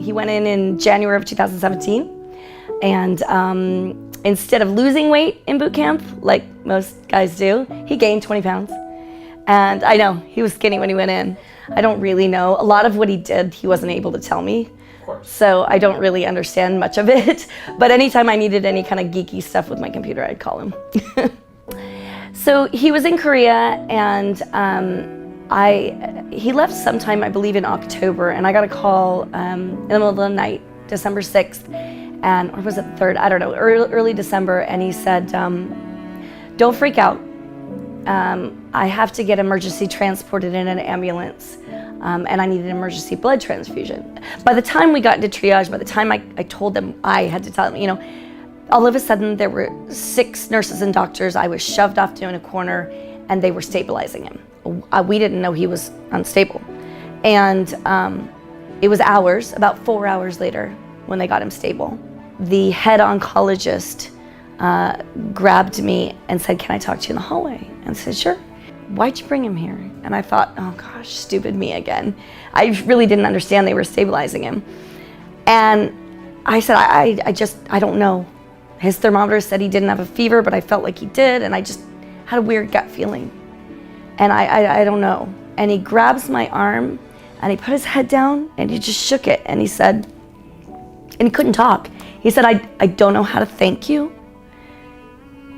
He went in January of 2017, and instead of losing weight in boot camp, like most guys do, he gained 20 pounds. And I know, he was skinny when he went in. I don't really know. A lot of what he did, he wasn't able to tell me. So I don't really understand much of it. But anytime I needed any kind of geeky stuff with my computer, I'd call him. So he was in Korea, and he left sometime, I believe, in October, and I got a call in the middle of the night, December 6th, or was it 3rd? I don't know, early December, and he said, don't freak out. I have to get emergency transported in an ambulance, and I need an emergency blood transfusion. By the time we got into triage, by the time I told them, I had to tell them, you know, all of a sudden there were 6 nurses and doctors. I was shoved off to in a corner, and they were stabilizing him. We didn't know he was unstable. And it was hours, about 4 hours later, when they got him stable. The head oncologist grabbed me and said, "Can I talk to you in the hallway?" And I said, "Sure." "Why'd you bring him here?" And I thought, oh gosh, stupid me again. I really didn't understand they were stabilizing him. And I said, I don't know. His thermometer said he didn't have a fever, but I felt like he did, and I just had a weird gut feeling. And I don't know. And he grabs my arm, and he put his head down, and he just shook it, and he said, and he couldn't talk. He said, I don't know how to thank you.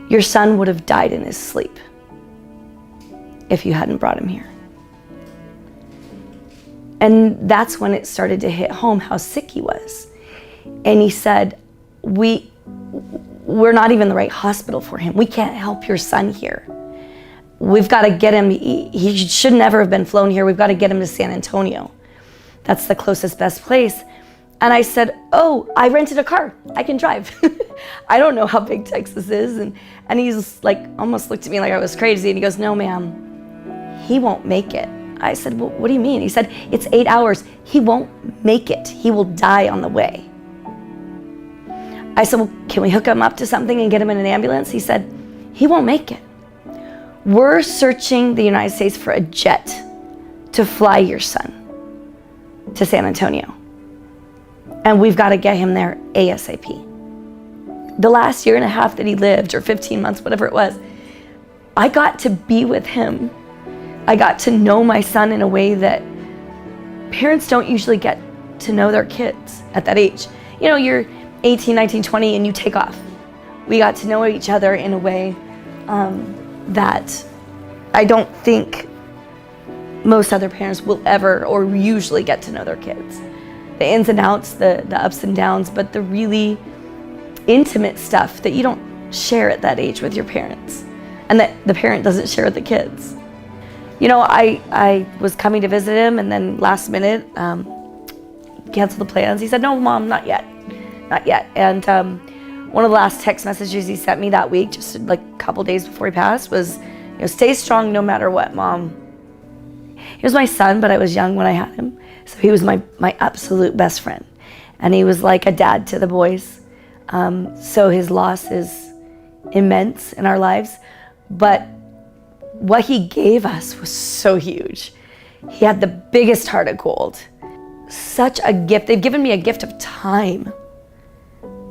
Your son would have died in his sleep if you hadn't brought him here. And that's when it started to hit home how sick he was. And he said, we're not even the right hospital for him. We can't help your son here. We've got to get him, he should never have been flown here. We've got to get him to San Antonio. That's the closest, best place. And I said, oh, I rented a car. I can drive. I don't know how big Texas is. And he's like, almost looked at me like I was crazy. And he goes, "No, ma'am, he won't make it." I said, "Well, what do you mean?" He said, "It's 8 hours. He won't make it. He will die on the way." I said, "Well, can we hook him up to something and get him in an ambulance?" He said, "He won't make it. We're searching the United States for a jet to fly your son to San Antonio. And we've got to get him there ASAP." The last year and a half that he lived, or 15 months, whatever it was, I got to be with him. I got to know my son in a way that parents don't usually get to know their kids at that age. You know, you're 18, 19, 20, and you take off. We got to know each other in a way that I don't think most other parents will ever or usually get to know their kids. The ins and outs, the ups and downs, but the really intimate stuff that you don't share at that age with your parents, and that the parent doesn't share with the kids. You know, I was coming to visit him, and then last minute, canceled the plans. He said, "No, Mom, not yet, not yet." And one of the last text messages he sent me that week, just like a couple days before he passed, was, you know, "Stay strong no matter what, Mom." He was my son, but I was young when I had him. So he was my absolute best friend. And he was like a dad to the boys. So his loss is immense in our lives. But what he gave us was so huge. He had the biggest heart of gold. Such a gift. They've given me a gift of time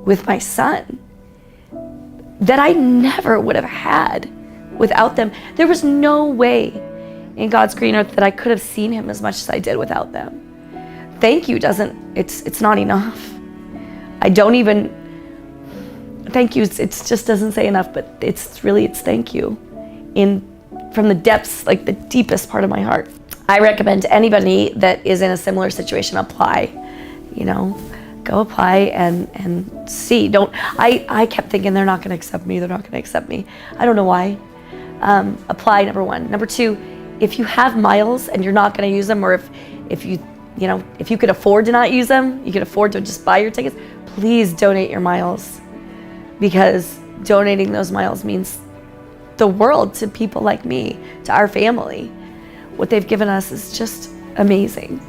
with my son that I never would have had without them. There was no way in God's green earth that I could have seen him as much as I did without them. Thank you it's not enough. I don't even, thank you, it just doesn't say enough, but it's thank you from the depths, like the deepest part of my heart. I recommend to anybody that is in a similar situation, apply, you know, go apply and see. I kept thinking they're not gonna accept me, they're not gonna accept me. I don't know why. Apply, number one. Number two, if you have miles and you're not gonna use them, or if you could afford to not use them, you could afford to just buy your tickets, please donate your miles, because donating those miles means the world to people like me, to our family. What they've given us is just amazing.